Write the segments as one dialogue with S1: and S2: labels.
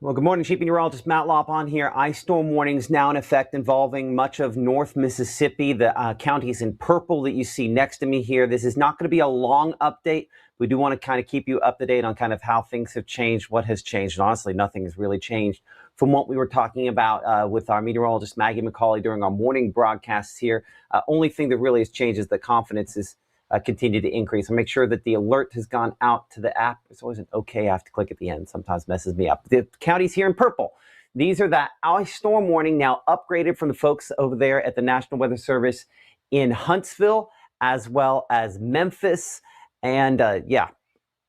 S1: Well, good morning, Chief Meteorologist Matt Lopp on here. Ice storm warnings now in effect involving much of North Mississippi, the counties in purple that you see next to me here. This is not going to be a long update. We do want to kind of keep you up to date on kind of how things have changed, what has changed. And honestly, nothing has really changed from what we were talking about with our meteorologist Maggie McCauley during our morning broadcasts here. Only thing that really has changed is the confidence is continue to increase. And make sure that the alert has gone out to the app. There's always an okay I have to click at the end. Sometimes messes me up. The counties here in purple. These are that ice storm warning now upgraded from the folks over there at the National Weather Service in Huntsville, as well as Memphis. And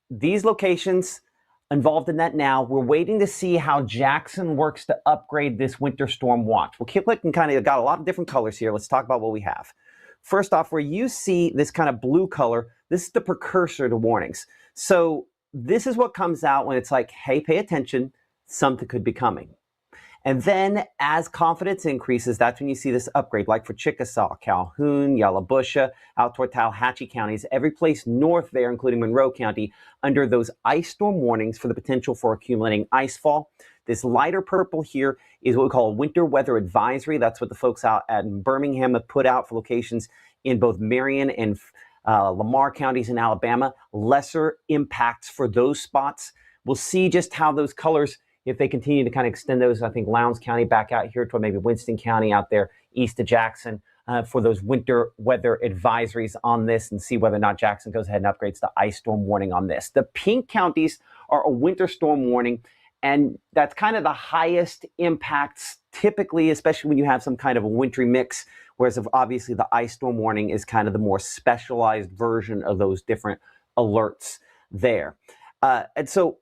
S1: these locations involved in that now. We're waiting to see how Jackson works to upgrade this winter storm watch. We'll keep looking, kind of got a lot of different colors here. Let's talk about what we have. First off, where you see this kind of blue color, this is the precursor to warnings. So this is what comes out when it's like, hey, pay attention, something could be coming. And then as confidence increases, that's when you see this upgrade, like for Chickasaw, Calhoun, Yalobusha, out toward Tallahatchie counties, every place north there, including Monroe County, under those ice storm warnings for the potential for accumulating ice fall. This lighter purple here is what we call a winter weather advisory. That's what the folks out at Birmingham have put out for locations in both Marion and Lamar counties in Alabama. Lesser impacts for those spots. We'll see just how those colors, if they continue to kind of extend those, I think Lowndes County back out here toward maybe Winston County out there east of Jackson for those winter weather advisories on this, and see whether or not Jackson goes ahead and upgrades the ice storm warning on this. The pink counties are a winter storm warning, and that's kind of the highest impacts typically, especially when you have some kind of a wintry mix, whereas obviously the ice storm warning is kind of the more specialized version of those different alerts there. And so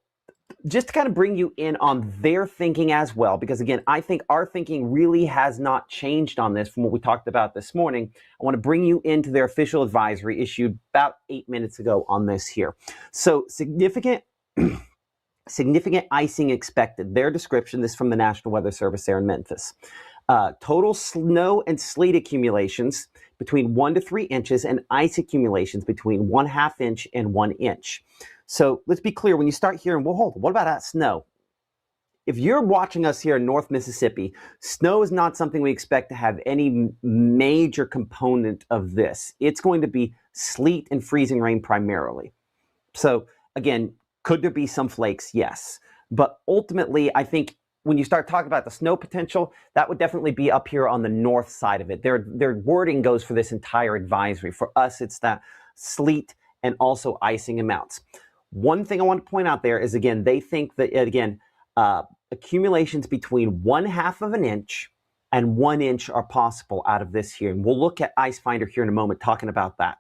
S1: just to kind of bring you in on their thinking as well, because again, I think our thinking really has not changed on this from what we talked about this morning. I want to bring you into their official advisory issued about 8 minutes ago on this here. So significant icing expected. Their description, this is from the National Weather Service there in Memphis. Total snow and sleet accumulations between 1 to 3 inches, and ice accumulations between 1/2 inch and 1 inch. So let's be clear, when you start hearing, well, hold on, what about that snow? If you're watching us here in North Mississippi, snow is not something we expect to have any major component of this. It's going to be sleet and freezing rain primarily. So again, could there be some flakes? Yes. But ultimately, I think when you start talking about the snow potential, that would definitely be up here on the north side of it. Their wording goes for this entire advisory. For us, it's that sleet and also icing amounts. One thing I want to point out there is, again, they think that, again, accumulations between 1/2 of an inch and 1 inch are possible out of this here. And we'll look at Ice Finder here in a moment talking about that.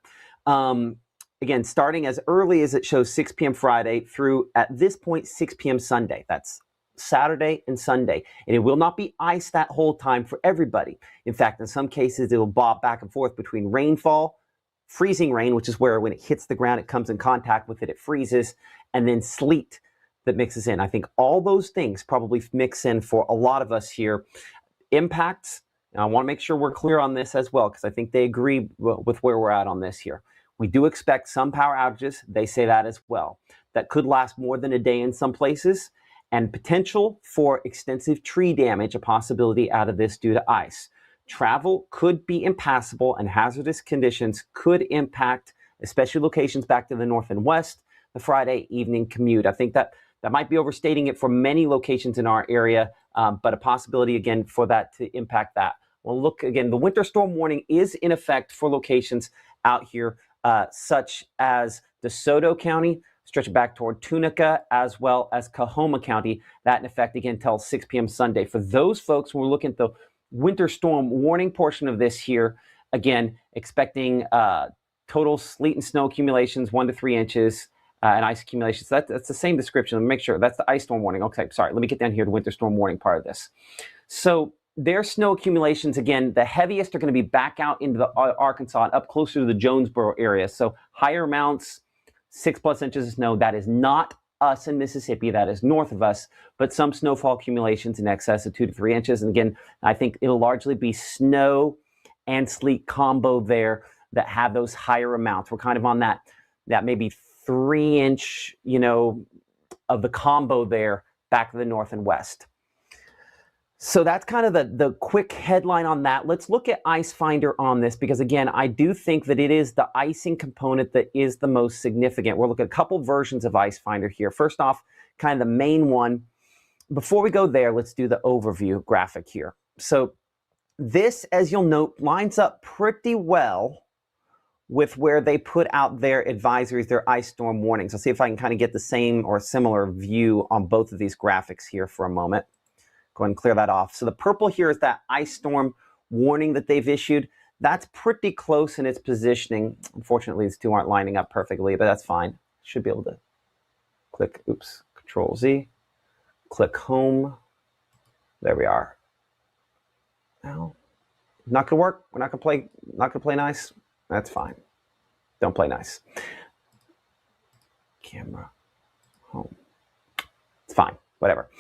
S1: Again, starting as early as it shows 6 p.m. Friday through, at this point, 6 p.m. Sunday. That's Saturday and Sunday. And it will not be ice that whole time for everybody. In fact, in some cases, it will bob back and forth between rainfall, freezing rain, which is where when it hits the ground, it comes in contact with it, it freezes, and then sleet that mixes in. I think all those things probably mix in for a lot of us here. Impacts, and I want to make sure we're clear on this as well, because I think they agree with where we're at on this here. We do expect some power outages. They say that as well. That could last more than a day in some places, and potential for extensive tree damage, a possibility out of this due to ice. Travel could be impassable, and hazardous conditions could impact, especially locations back to the north and west, the Friday evening commute. I think that might be overstating it for many locations in our area, but a possibility, again, for that to impact that. Well, look, again, the winter storm warning is in effect for locations out here, such as DeSoto County, stretching back toward Tunica, as well as Coahoma County. That in effect, again, till 6 p.m. Sunday. For those folks, when we're looking at the winter storm warning portion of this here, again, expecting total sleet and snow accumulations 1 to 3 inches, and ice accumulations. That's the same description. Let me make sure. That's the ice storm warning. Okay, sorry. Let me get down here to winter storm warning part of this. So their snow accumulations, again, the heaviest are going to be back out into the Arkansas and up closer to the Jonesboro area. So higher amounts, 6+ inches of snow. That is not us in Mississippi. That is north of us, but some snowfall accumulations in excess of 2 to 3 inches. And again, I think it'll largely be snow and sleet combo there that have those higher amounts. We're kind of on that maybe 3 inch, of the combo there back to the north and west. So that's kind of the quick headline on that. Let's look at Ice Finder on this, because again, I do think that it is the icing component that is the most significant. We'll look at a couple versions of Ice Finder here. First off, kind of the main one. Before we go there, let's do the overview graphic here. So this, as you'll note, lines up pretty well with where they put out their advisories, their ice storm warnings. I'll see if I can kind of get the same or similar view on both of these graphics here for a moment. Go ahead and clear that off. So the purple here is that ice storm warning that they've issued. That's pretty close in its positioning. Unfortunately, these two aren't lining up perfectly, but that's fine. Should be able to click, oops, Control Z, click home. There we are. No, not gonna work. We're not gonna play nice. That's fine. Don't play nice. Camera, home. It's fine, whatever.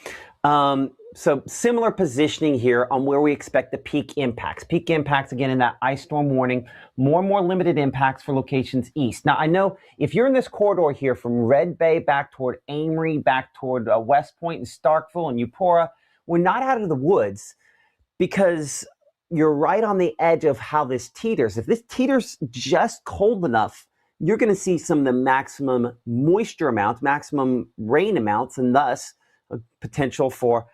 S1: So similar positioning here on where we expect the peak impacts. Peak impacts, again, in that ice storm warning, more and more limited impacts for locations east. Now, I know if you're in this corridor here from Red Bay back toward Amory, back toward West Point and Starkville and Eupora, we're not out of the woods because you're right on the edge of how this teeters. If this teeters just cold enough, you're going to see some of the maximum moisture amounts, maximum rain amounts, and thus potential for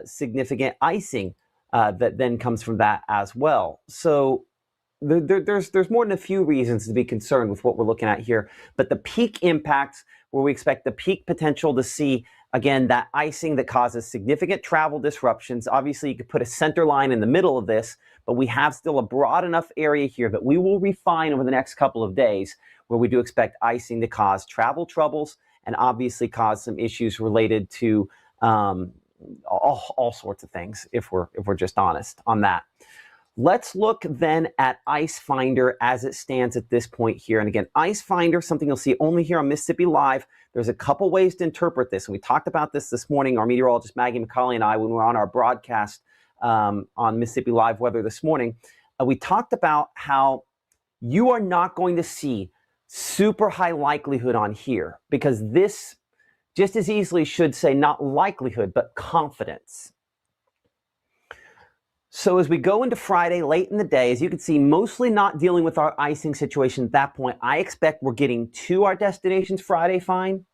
S1: significant icing that then comes from that as well. So there's more than a few reasons to be concerned with what we're looking at here. But the peak impacts, where we expect the peak potential to see, again, that icing that causes significant travel disruptions. Obviously, you could put a center line in the middle of this, but we have still a broad enough area here that we will refine over the next couple of days, where we do expect icing to cause travel troubles and obviously cause some issues related to all sorts of things, if we're just honest on that. Let's look then at Ice Finder as it stands at this point here. And again, Ice Finder, something you'll see only here on Mississippi Live. There's a couple ways to interpret this, and we talked about this morning. Our meteorologist Maggie McCauley and I, when we were on our broadcast on Mississippi Live Weather this morning, we talked about how you are not going to see super high likelihood on here, because this just as easily should say not likelihood, but confidence. So as we go into Friday late in the day, as you can see, mostly not dealing with our icing situation at that point. I expect we're getting to our destinations Friday fine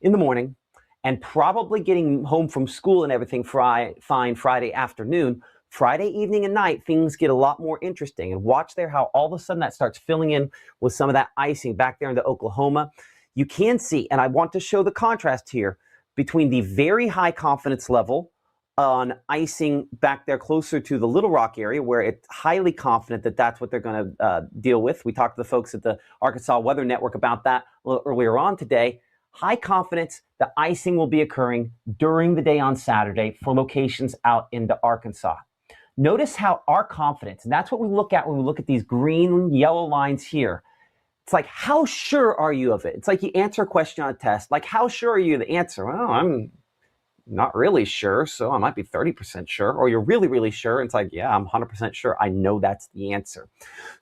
S1: in the morning, and probably getting home from school and everything fine Friday afternoon. Friday evening and night, things get a lot more interesting. And watch there how all of a sudden that starts filling in with some of that icing back there into Oklahoma. You can see, and I want to show the contrast here between the very high confidence level on icing back there closer to the Little Rock area, where it's highly confident that that's what they're going to deal with. We talked to the folks at the Arkansas Weather Network about that a little earlier on today. High confidence, the icing will be occurring during the day on Saturday for locations out into Arkansas. Notice how our confidence, and that's what we look at when we look at these green and yellow lines here. It's like, how sure are you of it? It's like you answer a question on a test. Like, how sure are you of the answer? Well, I'm not really sure, so I might be 30% sure. Or you're really, really sure. And it's like, yeah, I'm 100% sure. I know that's the answer.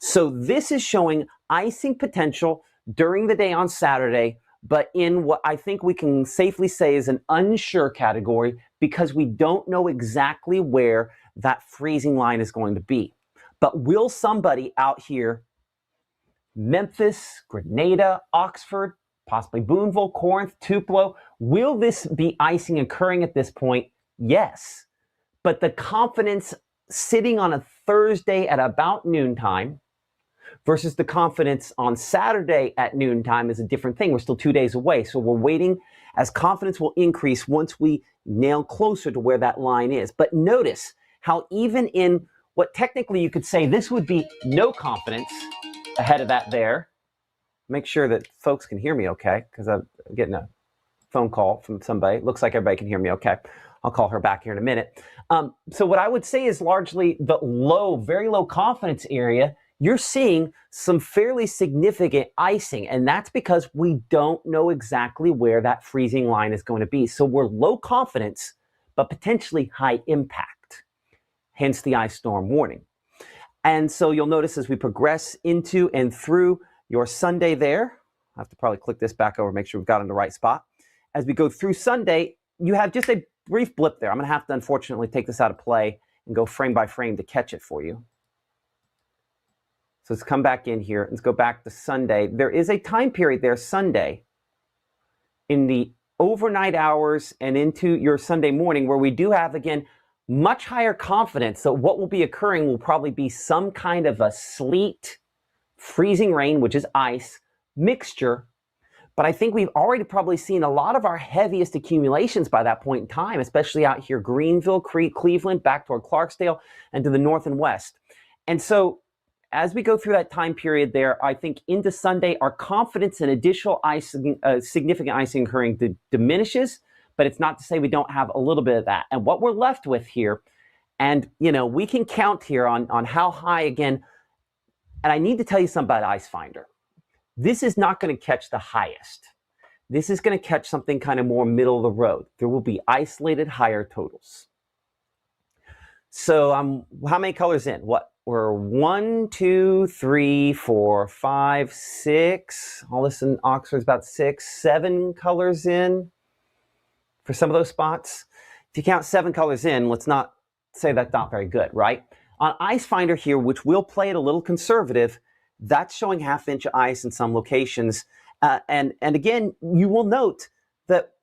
S1: So this is showing icing potential during the day on Saturday, but in what I think we can safely say is an unsure category, because we don't know exactly where that freezing line is going to be. But will somebody out here, Memphis, Grenada, Oxford, possibly Boonville, Corinth, Tupelo, will this be icing occurring at this point? Yes. But the confidence sitting on a Thursday at about noontime versus the confidence on Saturday at noontime is a different thing. We're still 2 days away. So we're waiting, as confidence will increase once we nail closer to where that line is. But notice how even in what technically you could say this would be no confidence ahead of that there. Make sure that folks can hear me okay, because I'm getting a phone call from somebody. Looks like everybody can hear me okay. I'll call her back here in a minute. So what I would say is largely the low, very low confidence area. You're seeing some fairly significant icing, and that's because we don't know exactly where that freezing line is going to be. So we're low confidence, but potentially high impact, hence the ice storm warning. And so you'll notice as we progress into and through your Sunday there, I have to probably click this back over, make sure we've got it in the right spot. As we go through Sunday, you have just a brief blip there. I'm going to have to, unfortunately, take this out of play and go frame by frame to catch it for you. So let's come back in here. Let's go back to Sunday. There is a time period there, Sunday, in the overnight hours and into your Sunday morning, where we do have, again, much higher confidence. So what will be occurring will probably be some kind of a sleet, freezing rain, which is ice, mixture. But I think we've already probably seen a lot of our heaviest accumulations by that point in time, especially out here, Greenville, Cleveland, back toward Clarksdale, and to the north and west. And so as we go through that time period there, I think into Sunday, our confidence in additional icing, significant icing occurring diminishes, but it's not to say we don't have a little bit of that. And what we're left with here, and we can count here on how high, again, and I need to tell you something about Ice Finder. This is not going to catch the highest. This is going to catch something kind of more middle of the road. There will be isolated higher totals. So how many colors in? We're 1, 2, 3, 4, 5, 6. All this in Oxford's about 6, 7 colors in for some of those spots. If you count 7 colors in, let's not say that's not very good, right? On Ice Finder here, which will play it a little conservative, that's showing half-inch ice in some locations. And again, you will note that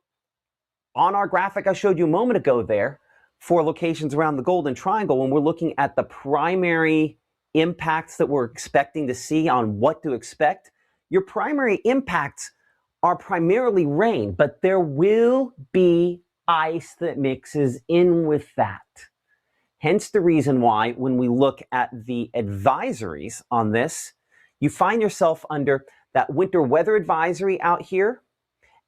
S1: on our graphic I showed you a moment ago there, for locations around the Golden Triangle, when we're looking at the primary impacts that we're expecting to see on what to expect, your primary impacts are primarily rain, but there will be ice that mixes in with that. Hence the reason why when we look at the advisories on this, you find yourself under that winter weather advisory out here,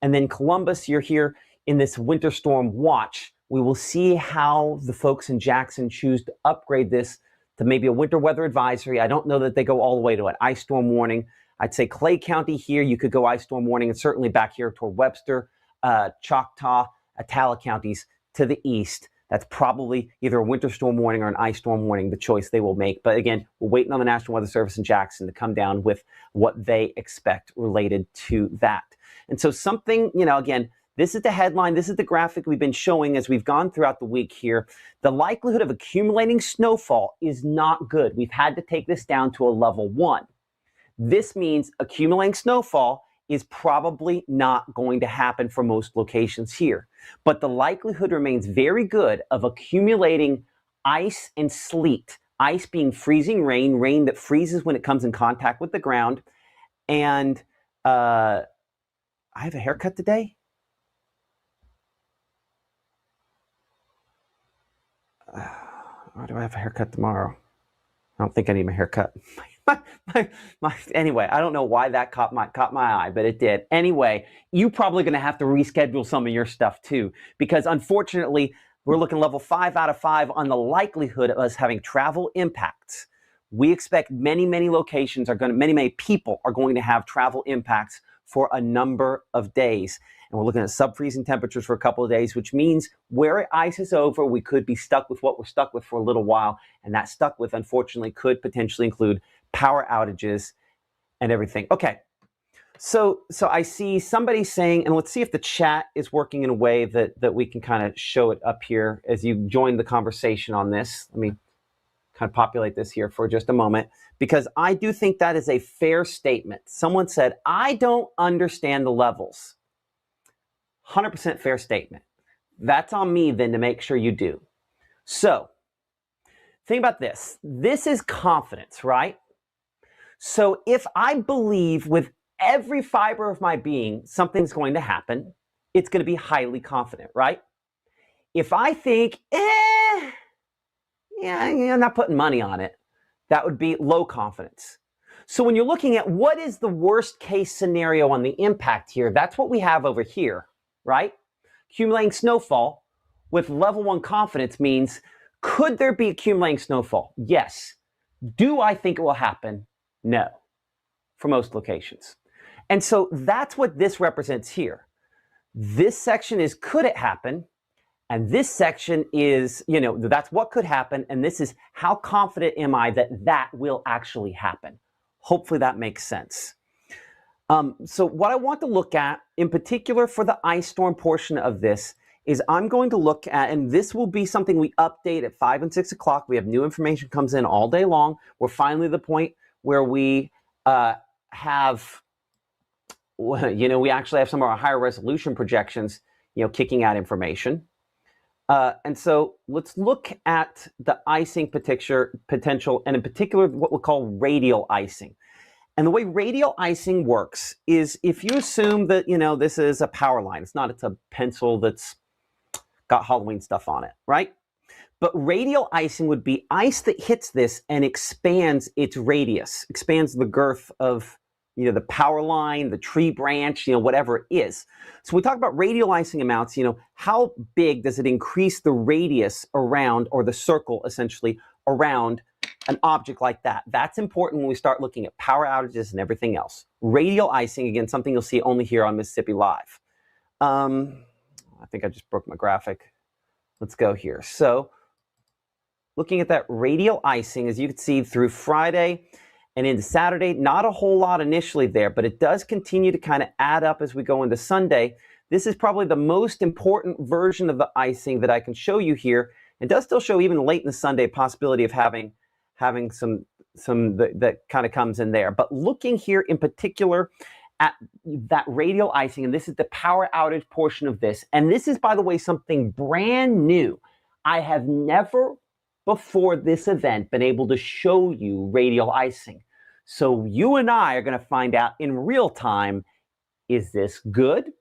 S1: and then Columbus, you're here in this winter storm watch. We will see how the folks in Jackson choose to upgrade this to maybe a winter weather advisory. I don't know that they go all the way to an ice storm warning. I'd say Clay County here, you could go ice storm warning, and certainly back here toward Webster, Choctaw, Attala counties to the east. That's probably either a winter storm warning or an ice storm warning, the choice they will make. But again, we're waiting on the National Weather Service in Jackson to come down with what they expect related to that. And so something, again, this is the headline. This is the graphic we've been showing as we've gone throughout the week here. The likelihood of accumulating snowfall is not good. We've had to take this down to a level 1. This means accumulating snowfall is probably not going to happen for most locations here. But the likelihood remains very good of accumulating ice and sleet. Ice being freezing rain, rain that freezes when it comes in contact with the ground. And I have a haircut today. Or do I have a haircut tomorrow? I don't think I need my haircut. Anyway, I don't know why that caught my eye, but it did. Anyway, you're probably going to have to reschedule some of your stuff too, because unfortunately, we're looking level 5 out of 5 on the likelihood of us having travel impacts. We expect many locations are going to, many people are going to have travel impacts for a number of days. And we're looking at sub-freezing temperatures for a couple of days, which means where ice is over, we could be stuck with what we're stuck with for a little while. And that stuck with, unfortunately, could potentially include power outages and everything. Okay, so I see somebody saying, and let's see if the chat is working in a way that we can kind of show it up here as you join the conversation on this. Let me kind of populate this here for just a moment, because I do think that is a fair statement. Someone said, I don't understand the levels. 100% fair statement. That's on me then to make sure you do. So think about this. This is confidence, right? So if I believe with every fiber of my being something's going to happen, it's going to be highly confident, right? If I think, I'm not putting money on it, that would be low confidence. So when you're looking at what is the worst case scenario on the impact here, that's what we have over here, right? Accumulating snowfall with level 1 confidence means, could there be accumulating snowfall? Yes. Do I think it will happen? No, for most locations. And so that's what this represents here. This section is, could it happen? And this section is, that's what could happen. And this is, how confident am I that that will actually happen? Hopefully that makes sense. So what I want to look at in particular for the ice storm portion of this is I'm going to look at, and this will be something we update at 5 and 6 o'clock. We have new information comes in all day long. We're finally at the point where we have, we actually have some of our higher resolution projections, kicking out information. And so let's look at the icing potential, and in particular, what we'll call radial icing. And the way radial icing works is if you assume that, this is a power line. It's not, it's a pencil that's got Halloween stuff on it, right? But radial icing would be ice that hits this and expands its radius, expands the girth of, the power line, the tree branch, whatever it is. So we talk about radial icing amounts, how big does it increase the radius around, or the circle essentially around an object like that? That's important when we start looking at power outages and everything else. Radial icing, again, something you'll see only here on Mississippi Live. I think I just broke my graphic. Let's go here. So looking at that radial icing, as you can see through Friday and into Saturday, not a whole lot initially there, but it does continue to kind of add up as we go into Sunday. This is probably the most important version of the icing that I can show you here. It does still show even late in the Sunday possibility of having some that kind of comes in there. But looking here in particular at that radial icing, and this is the power outage portion of this. And this is, by the way, something brand new. I have never before this event been able to show you radial icing. So you and I are going to find out in real time, is this good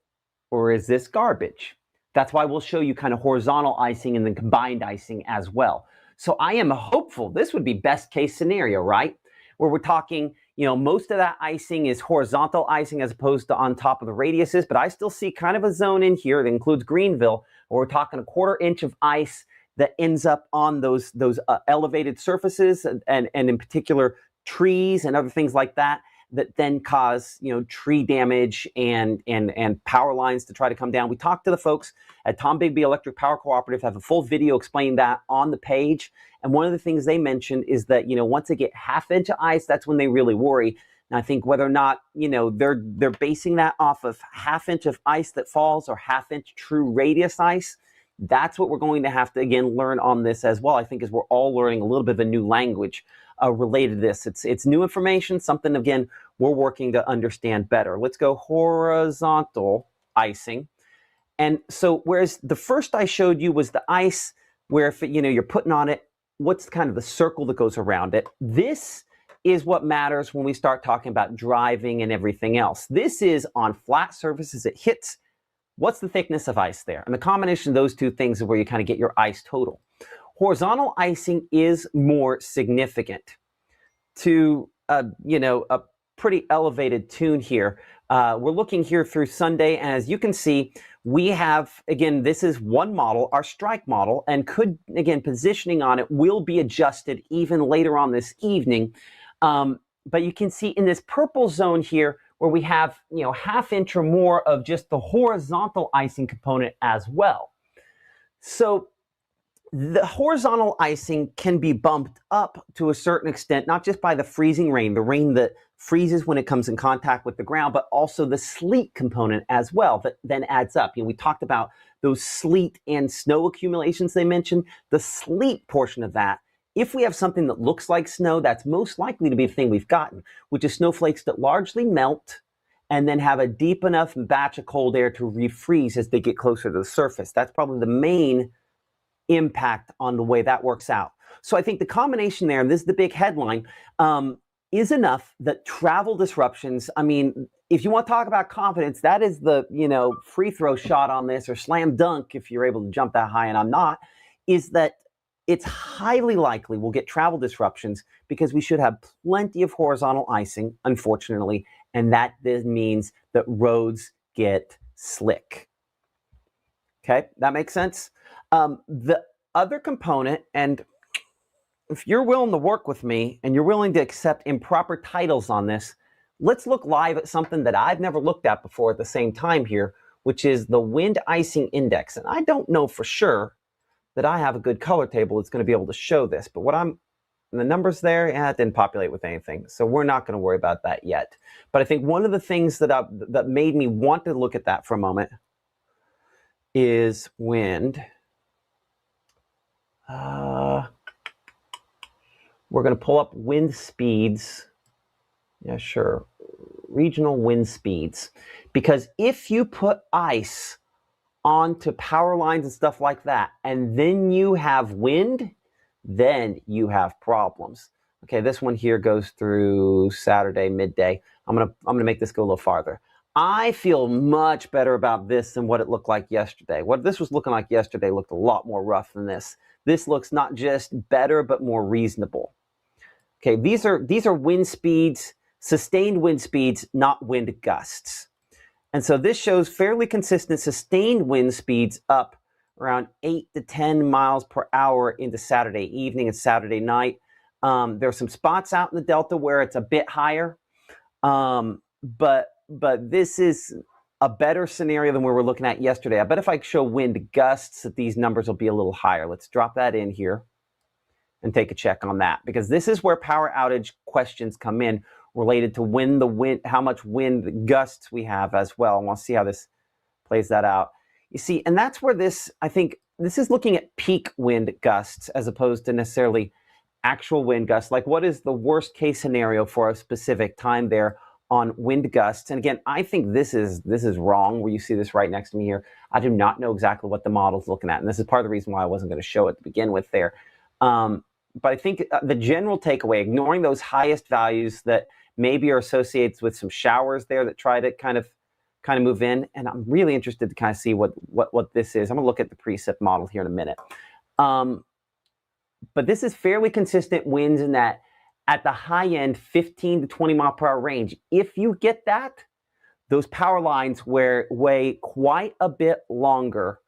S1: or is this garbage? That's why we'll show you kind of horizontal icing and then combined icing as well. So I am hopeful this would be best case scenario, right? Where we're talking, most of that icing is horizontal icing as opposed to on top of the radiuses, but I still see kind of a zone in here that includes Greenville, where we're talking a 1/4 inch of ice that ends up on those elevated surfaces, and in particular trees and other things like that then cause tree damage and power lines to try to come down. We talked to the folks at Tom Bigby Electric Power Cooperative, have a full video explaining that on the page. And one of the things they mentioned is that once they get 1/2 inch of ice, that's when they really worry. And I think whether or not they're basing that off of 1/2 inch of ice that falls or 1/2 inch true radius ice, that's what we're going to have to, again, learn on this as well. I think as we're all learning a little bit of a new language related to this. It's new information, something, again, we're working to understand better. Let's go horizontal icing. And so whereas the first I showed you was the ice where if you're putting on it, what's kind of the circle that goes around it? This is what matters when we start talking about driving and everything else. This is on flat surfaces. It hits. What's the thickness of ice there? And the combination of those two things is where you kind of get your ice total. Horizontal icing is more significant to, a pretty elevated tune here. We're looking here through Sunday, and as you can see, we have, again, this is one model, our strike model, and could, again, positioning on it will be adjusted even later on this evening. But you can see in this purple zone here, where we have, 1/2 inch or more of just the horizontal icing component as well. So the horizontal icing can be bumped up to a certain extent, not just by the freezing rain, the rain that freezes when it comes in contact with the ground, but also the sleet component as well that then adds up. We talked about those sleet and snow accumulations they mentioned. The sleet portion of that, if we have something that looks like snow, that's most likely to be the thing we've gotten, which is snowflakes that largely melt and then have a deep enough batch of cold air to refreeze as they get closer to the surface. That's probably the main impact on the way that works out. So I think the combination there, and this is the big headline, is enough that travel disruptions, if you want to talk about confidence, that is the, free throw shot on this, or slam dunk if you're able to jump that high, and I'm not, is that it's highly likely we'll get travel disruptions because we should have plenty of horizontal icing, unfortunately, and that then means that roads get slick. Okay, that makes sense? The other component, and if you're willing to work with me and you're willing to accept improper titles on this, let's look live at something that I've never looked at before at the same time here, which is the wind icing index. And I don't know for sure that I have a good color table that's going to be able to show this, but the numbers there, it didn't populate with anything. So we're not going to worry about that yet. But I think one of the things that made me want to look at that for a moment is wind. We're going to pull up wind speeds. Yeah, sure. Regional wind speeds. Because if you put ice onto power lines and stuff like that, and then you have wind, then you have problems. Okay, this one here goes through Saturday midday. I'm gonna make this go a little farther. I feel much better about this than what it looked like yesterday. What this was looking like yesterday looked a lot more rough than this. This looks not just better, but more reasonable. Okay, these are wind speeds, sustained wind speeds, not wind gusts. And so this shows fairly consistent sustained wind speeds up around 8 to 10 miles per hour into Saturday evening and Saturday night. There are some spots out in the Delta where it's a bit higher, but this is a better scenario than we were looking at yesterday. I bet if I show wind gusts that these numbers will be a little higher. Let's drop that in here and take a check on that, because this is where power outage questions come in related to how much wind gusts we have as well. And we'll see how this plays that out. You see, and that's where I think this is looking at peak wind gusts as opposed to necessarily actual wind gusts. Like, what is the worst case scenario for a specific time there on wind gusts? And again, I think this is wrong, where you see this right next to me here. I do not know exactly what the model's looking at. And this is part of the reason why I wasn't going to show it to begin with there. But I think the general takeaway, ignoring those highest values that maybe are associated with some showers there that try to kind of move in, and I'm really interested to kind of see what this is. I'm going to look at the precip model here in a minute. But this is fairly consistent winds in that at the high end, 15 to 20 mile per hour range. If you get that, those power lines weigh quite a bit longer,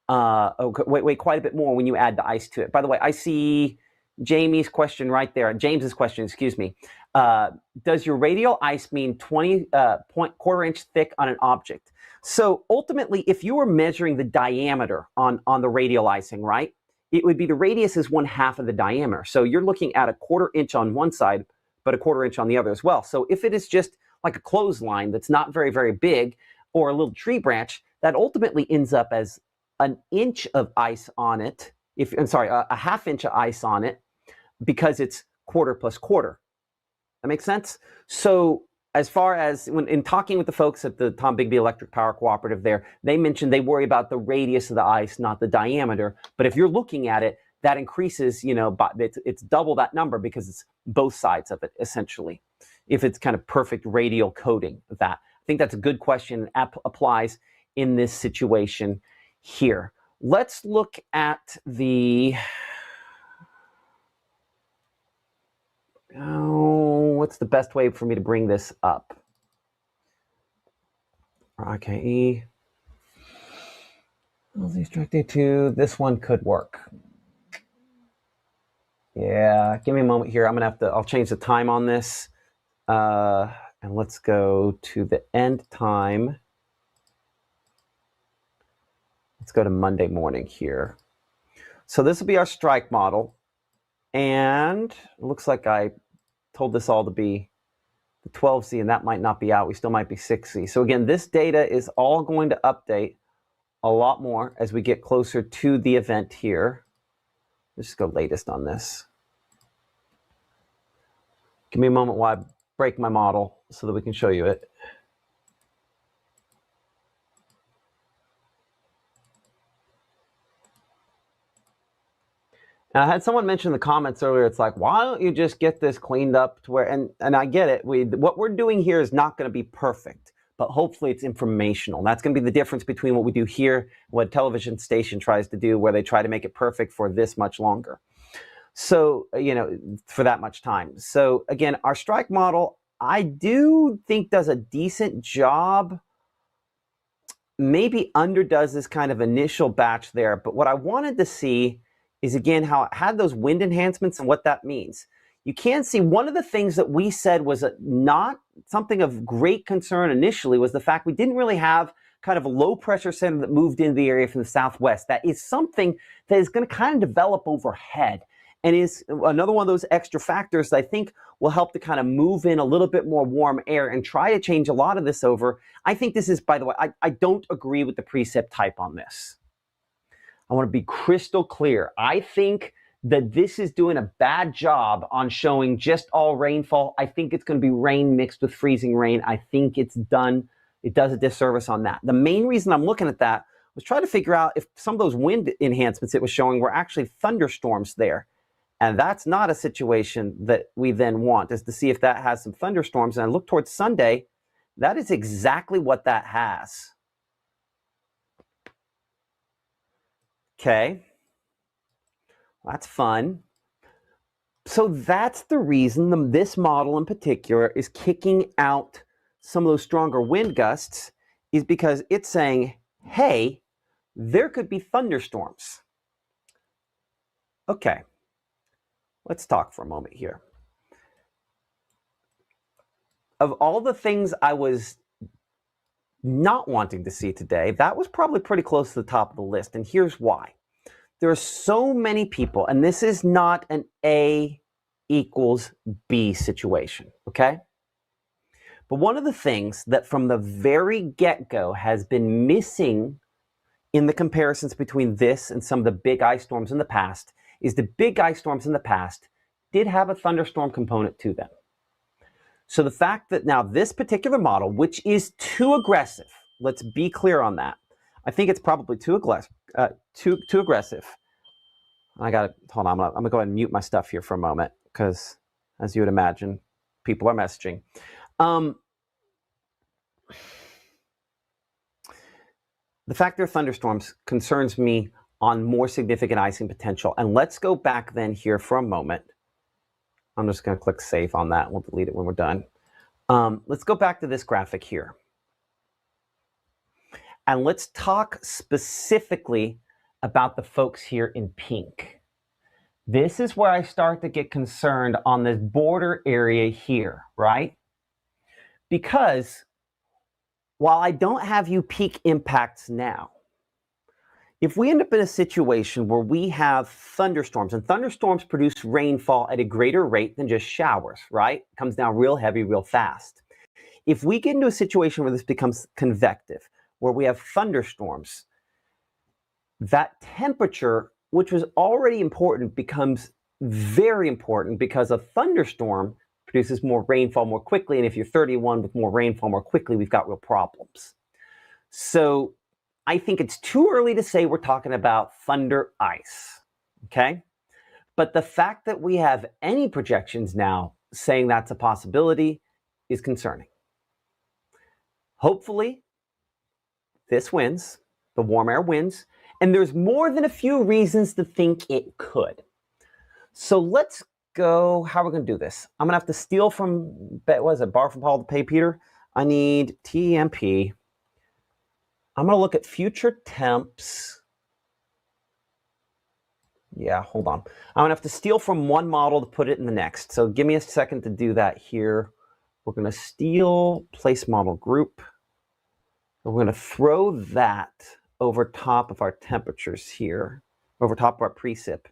S1: weigh quite a bit more when you add the ice to it. By the way, I see Jamie's question right there. James's question, excuse me. Does your radial ice mean 20.25 inch thick on an object? So ultimately, if you were measuring the diameter on the radial icing, right, it would be the radius is 1/2 of the diameter. So you're looking at 1/4 inch on one side, but 1/4 inch on the other as well. So if it is just like a clothesline that's not very, very big, or a little tree branch, that ultimately ends up as an inch of ice on it. A 1/2 inch of ice on it, because it's 1/4 plus 1/4. That makes sense? So as far as in talking with the folks at the Tom Bigby Electric Power Cooperative there, they mentioned they worry about the radius of the ice, not the diameter. But if you're looking at it, that increases, but it's double that number, because it's both sides of it, essentially, if it's kind of perfect radial coating of that. I think that's a good question, applies in this situation here. Let's look at the... what's the best way for me to bring this up? RKE. This one could work. Yeah, give me a moment here. I'll change the time on this. And let's go to the end time. Let's go to Monday morning here. So this will be our strike model. And it looks like I told this all to be the 12Z, and that might not be out. We still might be 6Z. So again, this data is all going to update a lot more as we get closer to the event here. Let's just go latest on this. Give me a moment while I break my model so that we can show you it. And I had someone mention in the comments earlier, it's like, why don't you just get this cleaned up to where, and I get it. What we're doing here is not going to be perfect, but hopefully it's informational. And that's going to be the difference between what we do here, what a television station tries to do, where they try to make it perfect for this much longer. So, for that much time. So again, our strike model, I do think does a decent job, maybe underdoes this kind of initial batch there. But what I wanted to see is, again, how it had those wind enhancements and what that means. You can see one of the things that we said was not something of great concern initially was the fact we didn't really have kind of a low pressure center that moved into the area from the southwest. That is something that is going to kind of develop overhead. and is another one of those extra factors that I think will help to kind of move in a little bit more warm air and try to change a lot of this over. I think this is, by the way, I don't agree with the precip type on this. I want to be crystal clear. I think that this is doing a bad job on showing just all rainfall. I think it's going to be rain mixed with freezing rain. I think it does a disservice on that. The main reason I'm looking at that was trying to figure out if some of those wind enhancements it was showing were actually thunderstorms there. And that's not a situation that we then want, is to see if that has some thunderstorms. And I look towards Sunday, that is exactly what that has. Okay, that's fun. So that's the reason this model in particular is kicking out some of those stronger wind gusts, is because it's saying, hey, there could be thunderstorms. Okay, let's talk for a moment here. Of all the things I was not wanting to see today, that was probably pretty close to the top of the list, and here's why. There are so many people, and this is not an A equals B situation, okay? But one of the things that from the very get-go has been missing in the comparisons between this and some of the big ice storms in the past is the big ice storms in the past did have a thunderstorm component to them. So the fact that now this particular model, which is too aggressive, let's be clear on that. I think it's probably too aggressive. I got to, hold on, I'm gonna go ahead and mute my stuff here for a moment, because as you would imagine, people are messaging. The fact there are thunderstorms concerns me on more significant icing potential. And let's go back then here for a moment. I'm just going to click save on that. We'll delete it when we're done. Let's go back to this graphic here. And let's talk specifically about the folks here in pink. This is where I start to get concerned on this border area here, right? Because while I don't have you peak impacts now, if we end up in a situation where we have thunderstorms, and thunderstorms produce rainfall at a greater rate than just showers, right? It comes down real heavy, real fast. If we get into a situation where this becomes convective, where we have thunderstorms, that temperature, which was already important, becomes very important, because a thunderstorm produces more rainfall more quickly. And if you're 31 with more rainfall more quickly, we've got real problems. So I think it's too early to say we're talking about thunder ice, okay? But the fact that we have any projections now saying that's a possibility is concerning. Hopefully, this wins, the warm air wins, and there's more than a few reasons to think it could. So let's go, how are we going to do this? I'm going to have to steal from, what is it, borrow from Paul to pay Peter? I need TMP. I'm going to look at future temps. Yeah, hold on. I'm going to have to steal from one model to put it in the next. So give me a second to do that here. We're going to steal place model group. We're going to throw that over top of our temperatures here, over top of our precip.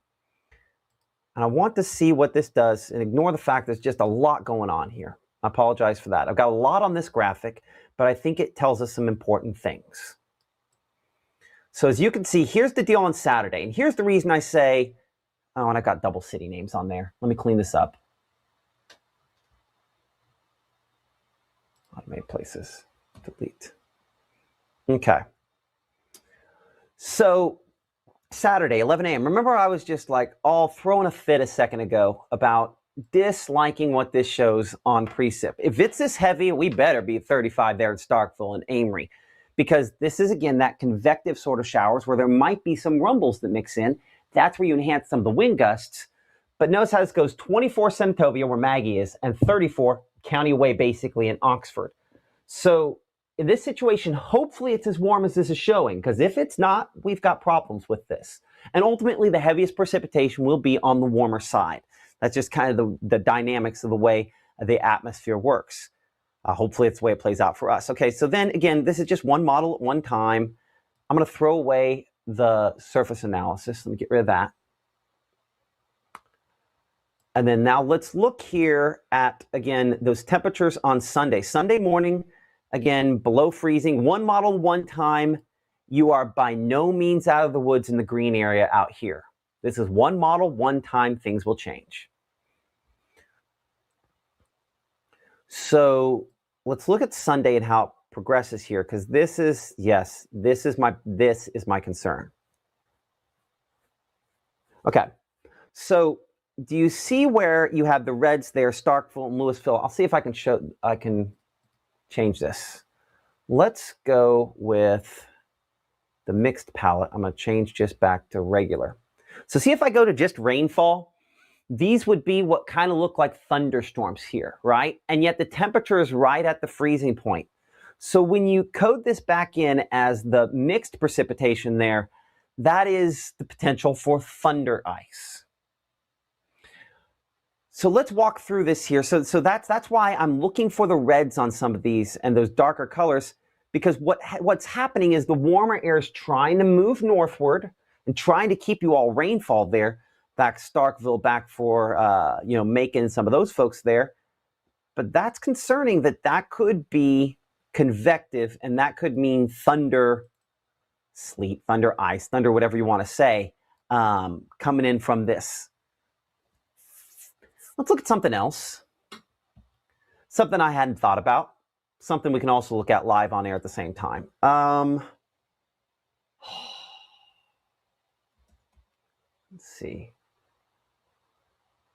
S1: And I want to see what this does, and ignore the fact there's just a lot going on here. I apologize for that. I've got a lot on this graphic, but I think it tells us some important things. So as you can see, here's the deal on Saturday. And here's the reason I say, oh, and I got double city names on there. Let me clean this up. Automate places, delete. Okay. So Saturday, 11 a.m. Remember, I was just like all throwing a fit a second ago about disliking what this shows on precip. If it's this heavy, we better be at 35 there at Starkville and Amory, because this is, again, that convective sort of showers where there might be some rumbles that mix in. That's where you enhance some of the wind gusts. But notice how this goes 24 Senatobia, where Maggie is, and 34 County Way, basically in Oxford. So in this situation, hopefully it's as warm as this is showing, because if it's not, we've got problems with this. And ultimately, the heaviest precipitation will be on the warmer side. That's just kind of the dynamics of the way the atmosphere works. Hopefully it's the way it plays out for us. Okay, so then again, this is just one model at one time. I'm going to throw away the surface analysis. Let me get rid of that. And then now let's look here at, again, those temperatures on Sunday. Sunday morning, again, below freezing, one model, one time. You are by no means out of the woods in the green area out here. This is one model, one time, things will change. So let's look at Sunday and how it progresses here, because this is, yes, this is my concern. Okay, so do you see where you have the reds there, Starkville and Louisville? I'll see if I can change this. Let's go with the mixed palette. I'm going to change just back to regular. So see if I go to just rainfall, these would be what kind of look like thunderstorms here, right? And yet the temperature is right at the freezing point. So when you code this back in as the mixed precipitation there, that is the potential for thunder ice. So let's walk through this here. So that's why I'm looking for the reds on some of these and those darker colors, because what's happening is the warmer air is trying to move northward and trying to keep you all rainfall there, back Starkville, back for Macon, some of those folks there. But that's concerning that could be convective, and that could mean thunder, sleet, thunder, ice, thunder, whatever you want to say, coming in from this. Let's look at something else. Something I hadn't thought about. Something we can also look at live on air at the same time. Let's see.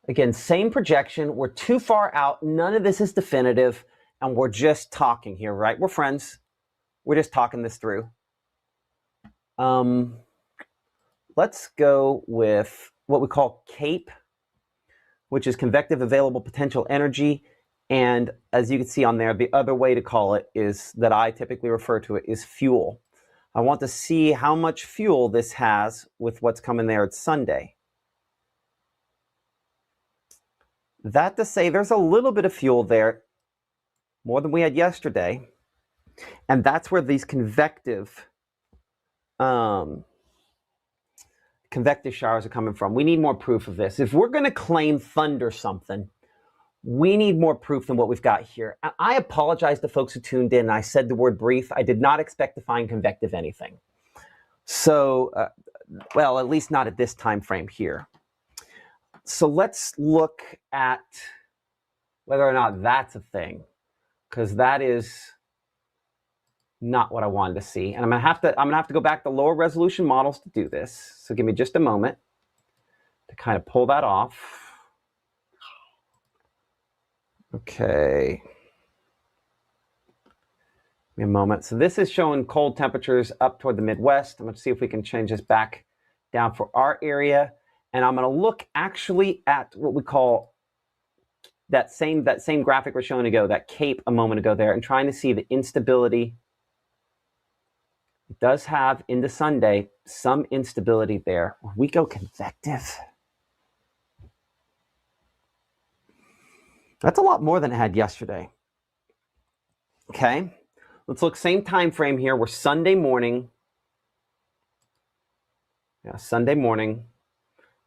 S1: Again, same projection. We're too far out. None of this is definitive. And we're just talking here, right? We're friends. We're just talking this through. Let's go with what we call CAPE, which is convective available potential energy. And as you can see on there, the other way to call it is that I typically refer to it is fuel. I want to see how much fuel this has with what's coming there at Sunday. That to say, there's a little bit of fuel there, more than we had yesterday. And that's where these convective showers are coming from. We need more proof of this. If we're going to claim thunder something, we need more proof than what we've got here. I apologize to folks who tuned in. I said the word brief. I did not expect to find convective anything. So, well, at least not at this time frame here. So let's look at whether or not that's a thing, because that is not what I wanted to see. And I'm gonna have to go back to lower resolution models to do this. So give me just a moment to kind of pull that off. Okay. Give me a moment. So this is showing cold temperatures up toward the Midwest. I'm going to see if we can change this back down for our area. And I'm going to look actually at what we call that same graphic we're showing ago, that CAPE a moment ago there, and trying to see the instability. It does have into Sunday some instability there. We go convective. That's a lot more than it had yesterday. Okay, let's look same time frame here. We're Sunday morning. Yeah, Sunday morning.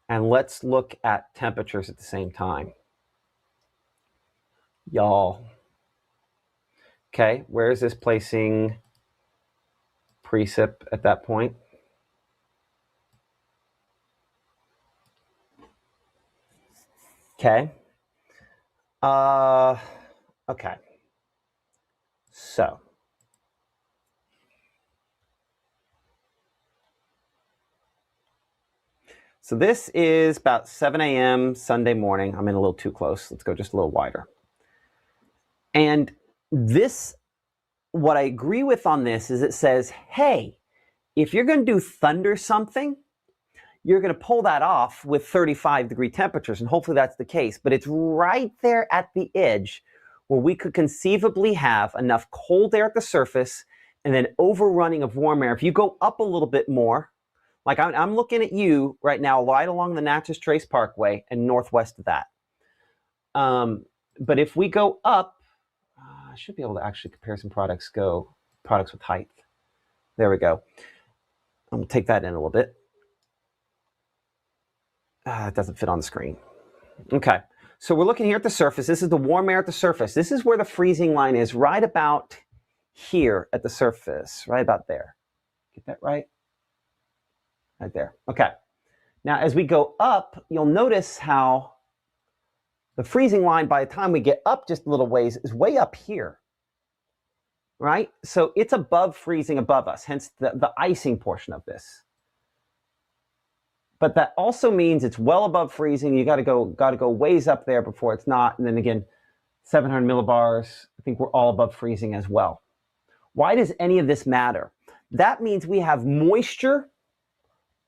S1: And let's look at temperatures at the same time. Y'all. Okay, where is this placing precip at that point? Okay. Okay. So this is about 7 a.m. Sunday morning. I'm in a little too close. Let's go just a little wider. And this, what I agree with on this is it says, hey, if you're going to do thunder something, you're going to pull that off with 35-degree temperatures, and hopefully that's the case. But it's right there at the edge where we could conceivably have enough cold air at the surface and then overrunning of warm air. If you go up a little bit more, like I'm looking at you right now right along the Natchez Trace Parkway and northwest of that. But if we go up, I should be able to actually compare some products with height. There we go. I'm going to take that in a little bit. It doesn't fit on the screen. Okay, so we're looking here at the surface. This is the warm air at the surface. This is where the freezing line is, right about here at the surface, right about there. Get that right? Right there. Okay. Now, as we go up, you'll notice how the freezing line, by the time we get up just a little ways, is way up here, right? So it's above freezing above us, hence the icing portion of this. But that also means it's well above freezing. You got to go ways up there before it's not. And then again, 700 millibars, I think we're all above freezing as well. Why does any of this matter? That means we have moisture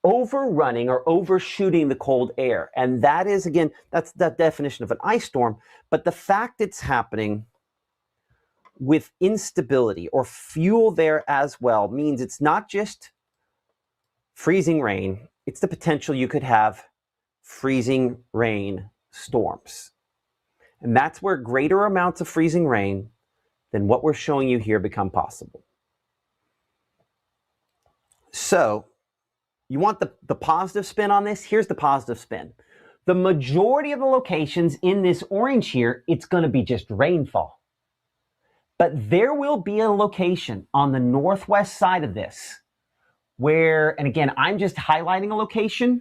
S1: overrunning or overshooting the cold air. And that is, again, that's the definition of an ice storm. But the fact it's happening with instability or fuel there as well means it's not just freezing rain, it's the potential you could have freezing rain storms. And that's where greater amounts of freezing rain than what we're showing you here become possible. So you want the positive spin on this? Here's the positive spin. The majority of the locations in this orange here, it's going to be just rainfall. But there will be a location on the northwest side of this where, and again, I'm just highlighting a location,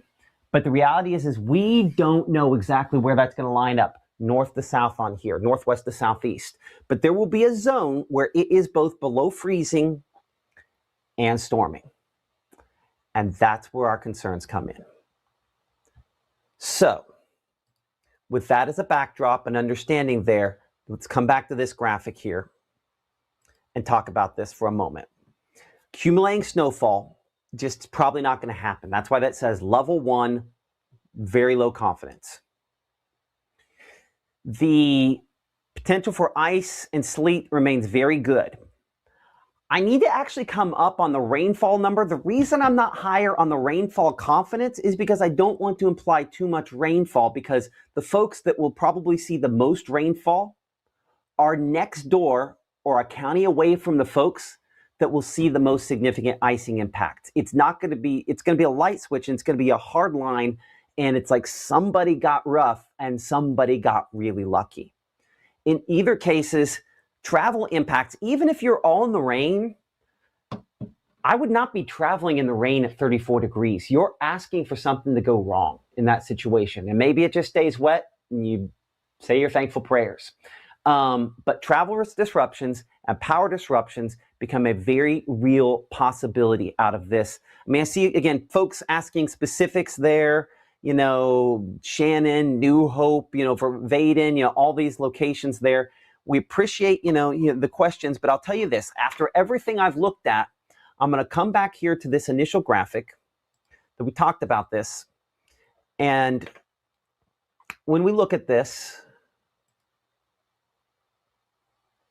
S1: but the reality is we don't know exactly where that's going to line up, north to south on here, northwest to southeast. But there will be a zone where it is both below freezing and storming. And that's where our concerns come in. So, with that as a backdrop and understanding there, let's come back to this graphic here and talk about this for a moment. Accumulating snowfall, just probably not going to happen. That's why that says level 1, very low confidence. The potential for ice and sleet remains very good. I need to actually come up on the rainfall number. The reason I'm not higher on the rainfall confidence is because I don't want to imply too much rainfall, because the folks that will probably see the most rainfall are next door or a county away from the folks that will see the most significant icing impact. It's going to be a light switch, and it's going to be a hard line, and it's like somebody got rough and somebody got really lucky. In either cases, travel impacts, even if you're all in the rain, I would not be traveling in the rain at 34 degrees. You're asking for something to go wrong in that situation. And maybe it just stays wet and you say your thankful prayers. But travel disruptions and power disruptions become a very real possibility out of this. I mean, I see, again, folks asking specifics there, Shannon, New Hope, for Vaden, all these locations there. We appreciate, the questions, but I'll tell you this, after everything I've looked at, I'm going to come back here to this initial graphic that we talked about this. And when we look at this,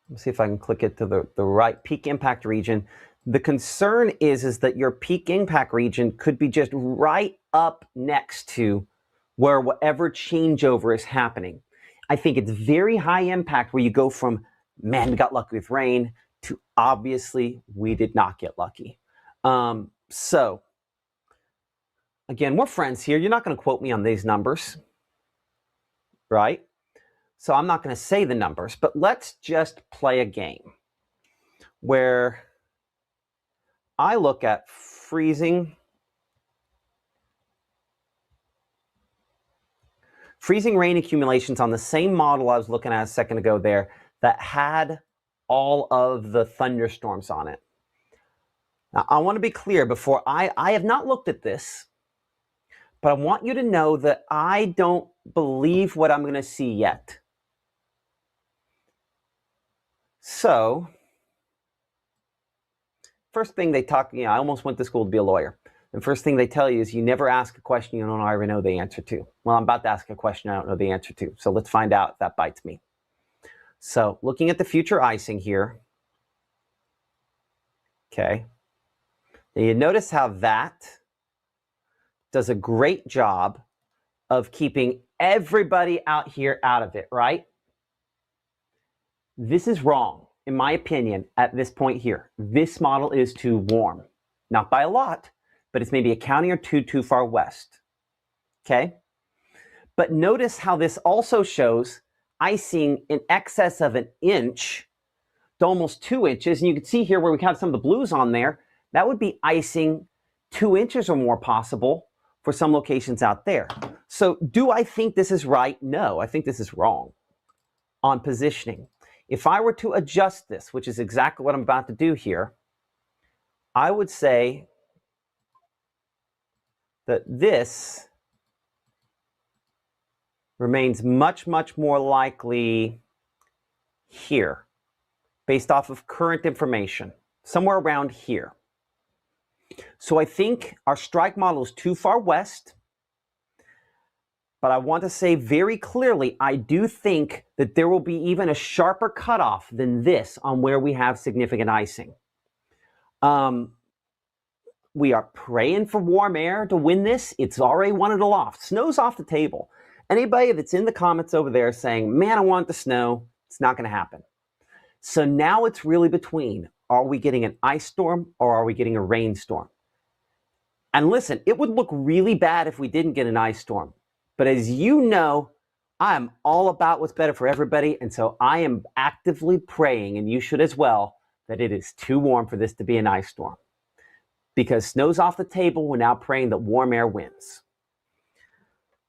S1: let's see if I can click it to the right peak impact region. The concern is that your peak impact region could be just right up next to where whatever changeover is happening. I think it's very high impact where you go from, man, we got lucky with rain, to obviously we did not get lucky. So, again, we're friends here. You're not going to quote me on these numbers, right? So I'm not going to say the numbers, but let's just play a game where I look at freezing rain accumulations on the same model I was looking at a second ago there that had all of the thunderstorms on it. Now, I want to be clear before I have not looked at this, but I want you to know that I don't believe what I'm going to see yet. So, first thing they talk, I almost went to school to be a lawyer. The first thing they tell you is you never ask a question you don't already know the answer to. Well, I'm about to ask a question I don't know the answer to. So let's find out if that bites me. So looking at the future icing here. Okay. Now you notice how that does a great job of keeping everybody out here out of it, right? This is wrong, in my opinion, at this point here. This model is too warm. Not by a lot, but it's maybe a county or two too far west. Okay? But notice how this also shows icing in excess of an inch to almost 2 inches. And you can see here where we have some of the blues on there, that would be icing 2 inches or more possible for some locations out there. So do I think this is right? No, I think this is wrong on positioning. If I were to adjust this, which is exactly what I'm about to do here, I would say that this remains much, much more likely here, based off of current information, somewhere around here. So I think our strike model is too far west, but I want to say very clearly, I do think that there will be even a sharper cutoff than this on where we have significant icing. We are praying for warm air to win this. It's already won it aloft. Snow's off the table. Anybody that's in the comments over there saying, man, I want the snow, it's not going to happen. So now it's really between, are we getting an ice storm or are we getting a rainstorm? And listen, it would look really bad if we didn't get an ice storm. But as you know, I'm all about what's better for everybody. And so I am actively praying, and you should as well, that it is too warm for this to be an ice storm. Because snow's off the table, we're now praying that warm air wins.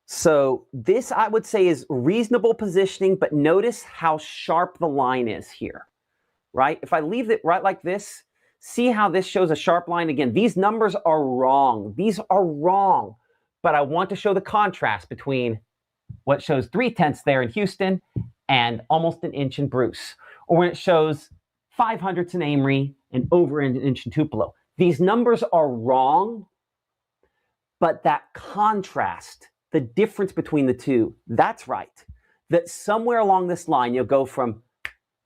S1: So this, I would say, is reasonable positioning, but notice how sharp the line is here, right? If I leave it right like this, see how this shows a sharp line again. These numbers are wrong. These are wrong. But I want to show the contrast between what shows 0.3 there in Houston and almost an inch in Bruce, or when it shows 0.05 in Amory and over an inch in Tupelo. These numbers are wrong, but that contrast, the difference between the two, that's right. That somewhere along this line, you'll go from,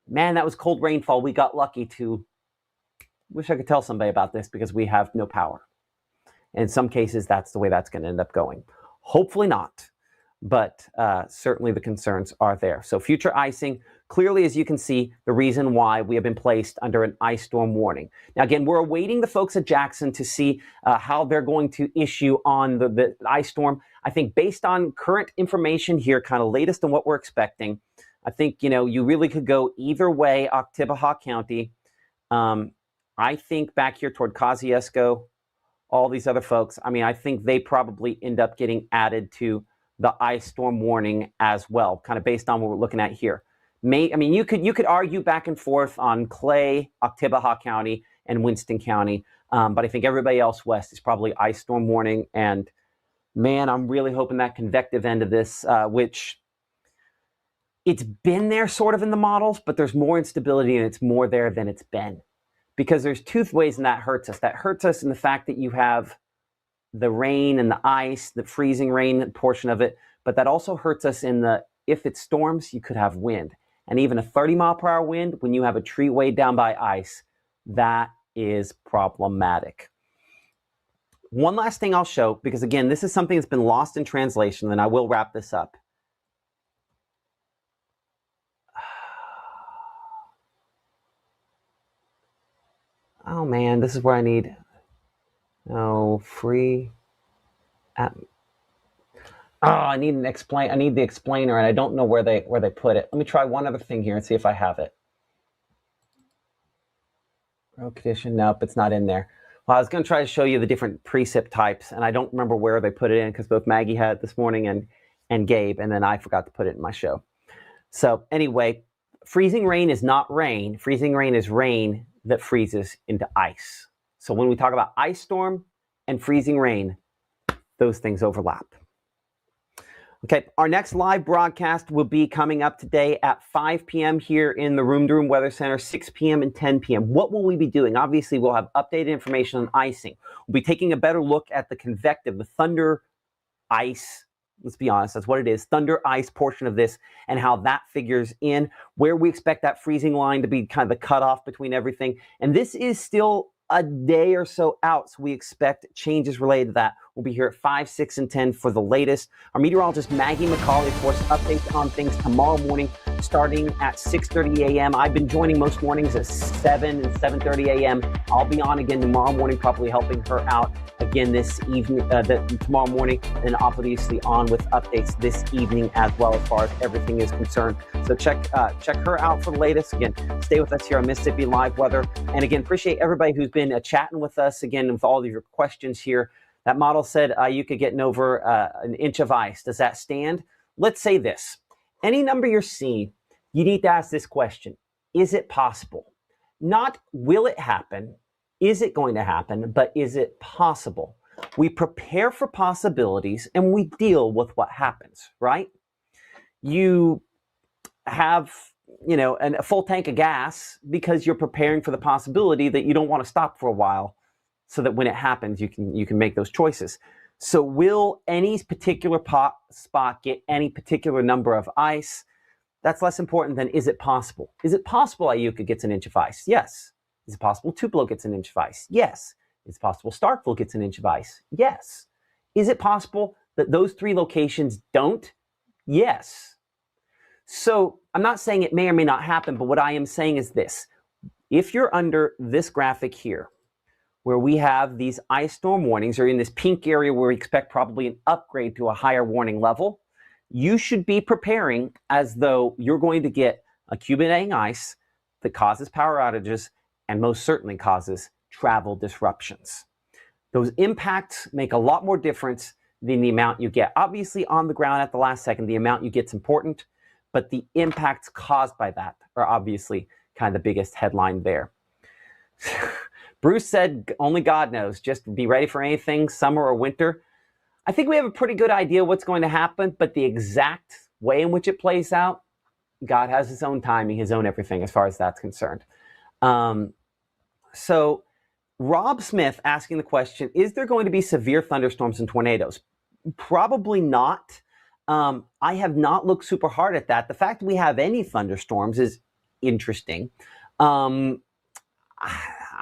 S1: man, that was cold rainfall, we got lucky, to, wish I could tell somebody about this because we have no power. In some cases, that's the way that's going to end up going. Hopefully not, but certainly the concerns are there. So future icing, clearly, as you can see, the reason why we have been placed under an ice storm warning. Now, again, we're awaiting the folks at Jackson to see how they're going to issue on the ice storm. I think based on current information here, kind of latest on what we're expecting, I think, you really could go either way, Oktibbeha County. I think back here toward Kosciuszko, all these other folks, I think they probably end up getting added to the ice storm warning as well, kind of based on what we're looking at here. You could argue back and forth on Clay, Oktibbeha County, and Winston County, but I think everybody else west is probably ice storm warning. And man, I'm really hoping that convective end of this, which it's been there sort of in the models, but there's more instability and it's more there than it's been. Because there's two ways and that hurts us. That hurts us in the fact that you have the rain and the ice, the freezing rain portion of it, but that also hurts us in the, if it storms, you could have wind. And even a 30-mile-per-hour wind, when you have a tree weighed down by ice, that is problematic. One last thing I'll show, because again, this is something that's been lost in translation, and I will wrap this up. Oh man, this is where I need, free. I need the explainer, and I don't know where they put it. Let me try one other thing here and see if I have it. Row condition, nope, it's not in there. Well, I was going to try to show you the different precip types, and I don't remember where they put it in because both Maggie had it this morning and Gabe, and then I forgot to put it in my show. So anyway, freezing rain is not rain. Freezing rain is rain that freezes into ice. So when we talk about ice storm and freezing rain, those things overlap. Okay, our next live broadcast will be coming up today at 5 p.m. here in the Room to Room Weather Center, 6 p.m. and 10 p.m. What will we be doing? Obviously, we'll have updated information on icing. We'll be taking a better look at the convective, the thunder ice. Let's be honest, that's what it is, thunder ice portion of this and how that figures in, where we expect that freezing line to be kind of the cutoff between everything. And this is still a day or so out, so we expect changes related to that. We'll be here at 5, 6, and 10 for the latest. Our meteorologist Maggie McCauley, of course, updates on things tomorrow morning starting at 6:30 a.m. I've been joining most mornings at 7 and 7:30 a.m. I'll be on again tomorrow morning, probably helping her out again this evening, tomorrow morning, and obviously on with updates this evening as well as far as everything is concerned. So check her out for the latest. Again, stay with us here on Mississippi Live Weather. And again, appreciate everybody who's been chatting with us again with all of your questions here. That model said you could get over an inch of ice. Does that stand? Let's say this. Any number you're seeing, you need to ask this question. Is it possible? Not will it happen, is it going to happen, but is it possible? We prepare for possibilities and we deal with what happens, right? You have, a full tank of gas because you're preparing for the possibility that you don't want to stop for a while so that when it happens, you can make those choices. So will any particular spot get any particular number of ice? That's less important than is it possible? Is it possible Iuka gets an inch of ice? Yes. Is it possible Tupelo gets an inch of ice? Yes. Is it possible Starkville gets an inch of ice? Yes. Is it possible that those three locations don't? Yes. So I'm not saying it may or may not happen, but what I am saying is this. If you're under this graphic here, where we have these ice storm warnings, or in this pink area where we expect probably an upgrade to a higher warning level, you should be preparing as though you're going to get accumulating ice that causes power outages and most certainly causes travel disruptions. Those impacts make a lot more difference than the amount you get. Obviously, on the ground at the last second, the amount you get is important, but the impacts caused by that are obviously kind of the biggest headline there. Bruce said, only God knows. Just be ready for anything, summer or winter. I think we have a pretty good idea what's going to happen, but the exact way in which it plays out, God has his own timing, his own everything as far as that's concerned. So Rob Smith asking the question, is there going to be severe thunderstorms and tornadoes? Probably not. I have not looked super hard at that. The fact that we have any thunderstorms is interesting. I'm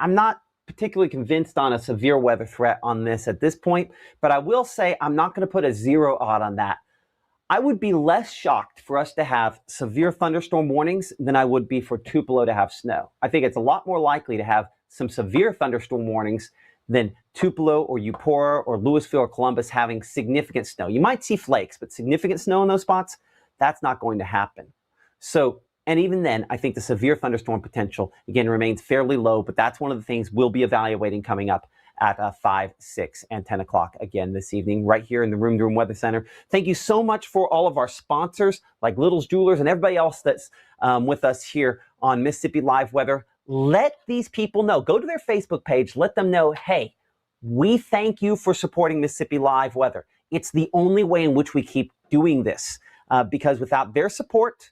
S1: not particularly convinced on a severe weather threat on this at this point, but I will say I'm not going to put a 0 odd on that. I would be less shocked for us to have severe thunderstorm warnings than I would be for Tupelo to have snow. I think it's a lot more likely to have some severe thunderstorm warnings than Tupelo or Eupora or Louisville or Columbus having significant snow. You might see flakes, but significant snow in those spots, that's not going to happen. So, and even then, I think the severe thunderstorm potential, again, remains fairly low, but that's one of the things we'll be evaluating coming up at 5, 6, and 10 o'clock again this evening, right here in the Room to Room Weather Center. Thank you so much for all of our sponsors, like Little's Jewelers and everybody else that's with us here on Mississippi Live Weather. Let these people know. Go to their Facebook page. Let them know, hey, we thank you for supporting Mississippi Live Weather. It's the only way in which we keep doing this, because without their support,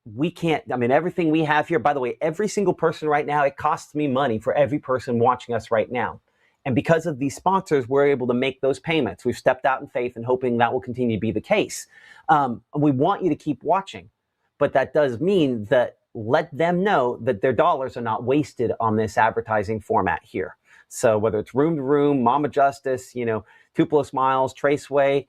S1: we can't, everything we have here, by the way, every single person right now, it costs me money for every person watching us right now. And because of these sponsors, we're able to make those payments. We've stepped out in faith and hoping that will continue to be the case. We want you to keep watching, but that does mean that let them know that their dollars are not wasted on this advertising format here. So whether it's Room to Room, Mama Justice, Tupelo Smiles, Traceway,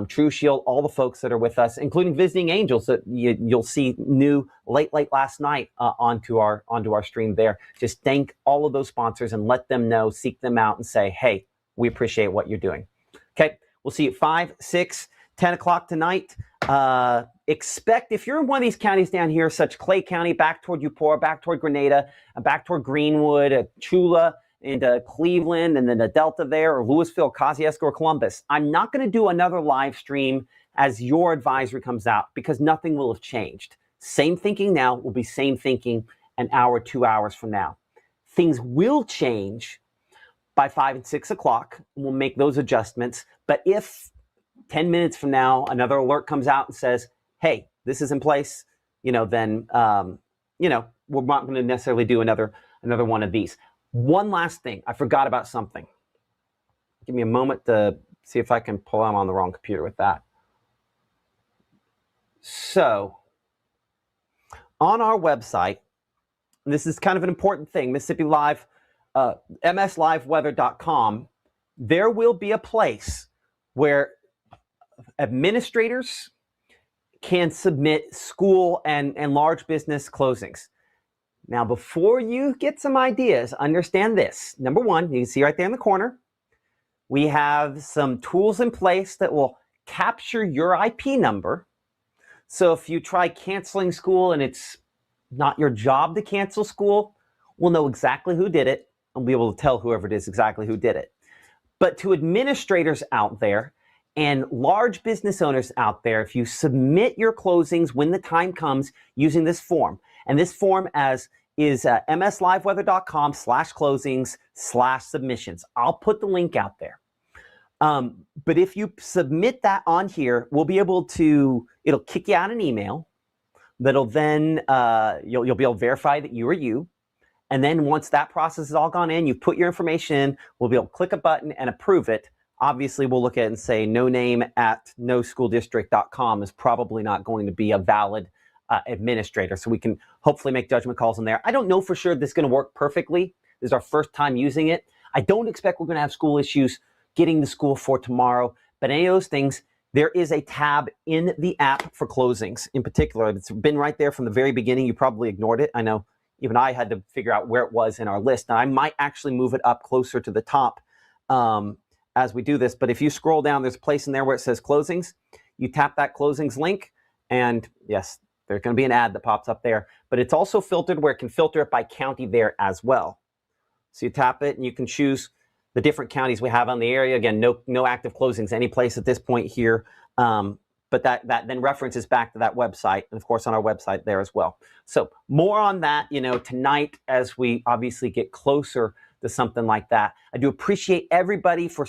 S1: True Shield, all the folks that are with us, including Visiting Angels that you'll see new late last night onto our stream there. Just thank all of those sponsors and let them know, seek them out and say, hey, we appreciate what you're doing. Okay, we'll see you at 5, 6, 10 o'clock tonight. Expect, if you're in one of these counties down here, such Clay County, back toward Eupora, back toward Grenada, back toward Greenwood, Chula, into Cleveland, and then the Delta there, or Louisville, Kosciuszko, or Columbus. I'm not going to do another live stream as your advisory comes out because nothing will have changed. Same thinking now will be same thinking an hour, 2 hours from now. Things will change by 5 and 6 o'clock. We'll make those adjustments. But if 10 minutes from now, another alert comes out and says, hey, this is in place, then, we're not going to necessarily do another one of these. One last thing. I forgot about something. Give me a moment to see if I can pull out on the wrong computer with that. So, on our website, and this is kind of an important thing, Mississippi Live, msliveweather.com, there will be a place where administrators can submit school and large business closings. Now, before you get some ideas, understand this. Number one, you can see right there in the corner, we have some tools in place that will capture your IP number. So if you try canceling school and it's not your job to cancel school, we'll know exactly who did it and we'll be able to tell whoever it is exactly who did it. But to administrators out there and large business owners out there, if you submit your closings when the time comes using this form, and this form is msliveweather.com/closings/submissions. I'll put the link out there. But if you submit that on here, we'll be able to, it'll kick you out an email that'll then, you'll be able to verify that you are you. And then once that process is all gone in, you put your information in, we'll be able to click a button and approve it. Obviously, we'll look at it and say no name at noschooldistrict.com is probably not going to be a valid administrator. So we can hopefully make judgment calls in there. I don't know for sure this is going to work perfectly. This is our first time using it. I don't expect we're going to have school issues getting to school for tomorrow, but any of those things, there is a tab in the app for closings in particular. It's been right there from the very beginning. You probably ignored it. I know even I had to figure out where it was in our list. Now I might actually move it up closer to the top as we do this, but if you scroll down, there's a place in there where it says closings. You tap that closings link, and yes, there's going to be an ad that pops up there, but it's also filtered where it can filter it by county there as well. So you tap it and you can choose the different counties we have on the area. Again, no active closings any place at this point here, but that then references back to that website, and of course on our website there as well. So more on that, tonight as we obviously get closer to something like that. I do appreciate everybody for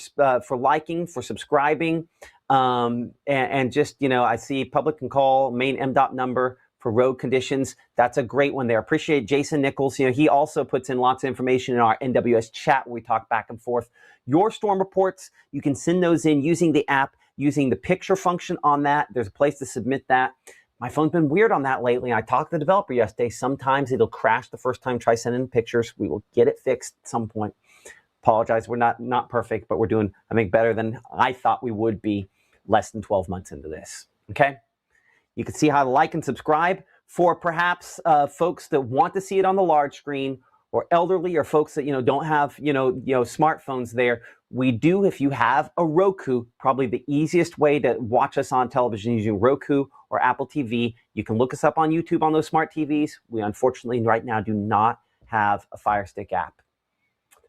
S1: liking, for subscribing, and just, I see public can call main MDOT number for road conditions. That's a great one there. Appreciate Jason Nichols. He also puts in lots of information in our NWS chat where we talk back and forth. Your storm reports, you can send those in using the app, using the picture function on that. There's a place to submit that. My phone's been weird on that lately. I talked to the developer yesterday. Sometimes it'll crash the first time. Try sending pictures. We will get it fixed at some point. Apologize. We're not perfect, but we're doing, I think, better than I thought we would be less than 12 months into this. Okay? You can see how to like and subscribe for perhaps folks that want to see it on the large screen, or elderly, or folks that don't have smartphones there. We do, if you have a Roku, probably the easiest way to watch us on television using Roku or Apple TV. You can look us up on YouTube on those smart TVs. We unfortunately right now do not have a Fire Stick app.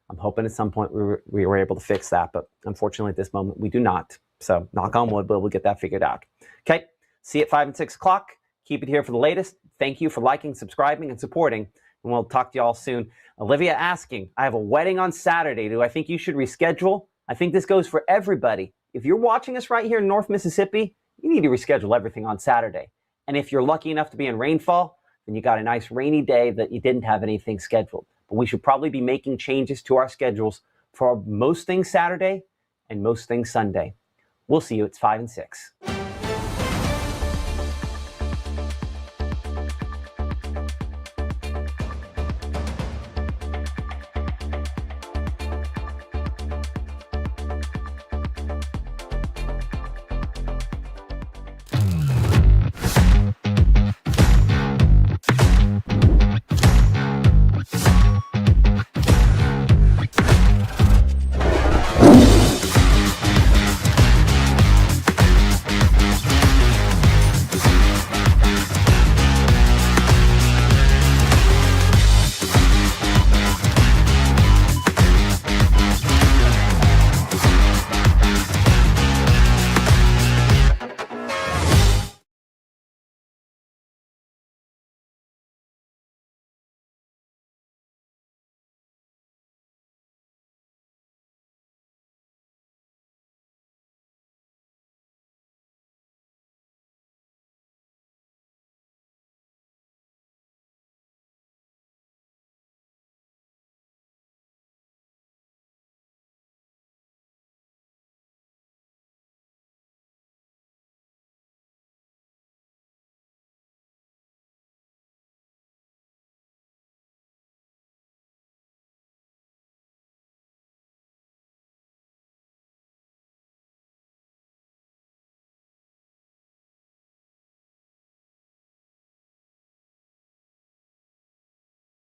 S1: I'm hoping at some point we were able to fix that, but unfortunately at this moment we do not. So knock on wood, but we'll get that figured out. Okay, see you at 5 and 6 o'clock. Keep it here for the latest. Thank you for liking, subscribing, and supporting. And we'll talk to you all soon. Olivia asking, I have a wedding on Saturday. Do I think you should reschedule? I think this goes for everybody. If you're watching us right here in North Mississippi, you need to reschedule everything on Saturday. And if you're lucky enough to be in rainfall, then you got a nice rainy day that you didn't have anything scheduled. But we should probably be making changes to our schedules for most things Saturday and most things Sunday. We'll see you at 5 and 6.